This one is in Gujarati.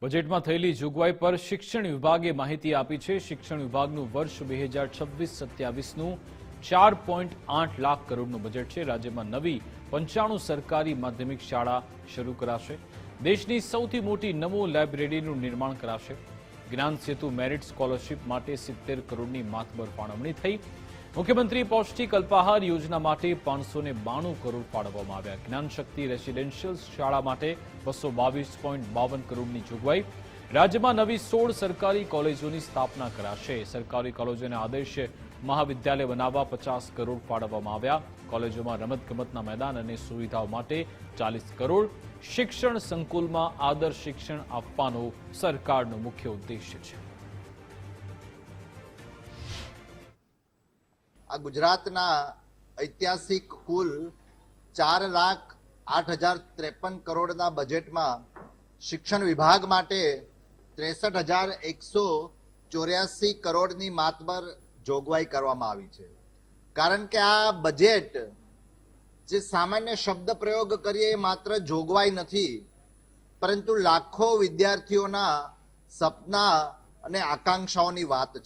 બજેટમાં થયેલી જોગવાઈ પર શિક્ષણ વિભાગે માહિતી આપી છે। શિક્ષણ વિભાગનું વર્ષ 2026-27નું 4.8 લાખ કરોડનું બજેટ છે। રાજ્યમાં નવી 95 સરકારી માધ્યમિક શાળા શરૂ કરાશે। દેશની સૌથી મોટી નમો લાઇબ્રેરીનું નિર્માણ કરાશે। જ્ઞાન સેતુ મેરિટ સ્કોલરશીપ માટે 70 કરોડની માતબર ફાળવણી થઈ। મુખ્યમંત્રી પૌષ્ટિક અલ્પાહાર યોજના માટે 592 કરોડ ફાળવવામાં આવ્યા। જ્ઞાન શક્તિ રેસિડેન્શિયલ શાળા માટે 222.52 કરોડની જોગવાઈ। રાજ્યમાં નવી 16 સરકારી કોલેજોની સ્થાપના કરાશે। સરકારી કોલેજોને આદર્શ મહાવિદ્યાલય બનાવવા 50 કરોડ ફાળવવામાં આવ્યા। કોલેજોમાં રમતગમતના મેદાન અને સુવિધાઓ માટે 40 કરોડ। શિક્ષણ સંકુલમાં આદર્શ શિક્ષણ આપવાનો સરકારનો મુખ્ય ઉદ્દેશ્ય છે। આ ગુજરાતના ઐતિહાસિક કુલ 4,08,053 કરોડના બજેટમાં શિક્ષણ વિભાગ માટે 63,184 કરોડની માતબર જોગવાઈ કરવામાં આવી છે। કારણ કે આ બજેટ જે સામાન્ય શબ્દ પ્રયોગ કરીએ એ માત્ર જોગવાઈ નથી, પરંતુ લાખો વિદ્યાર્થીઓના સપના અને આકાંક્ષાઓની વાત છે।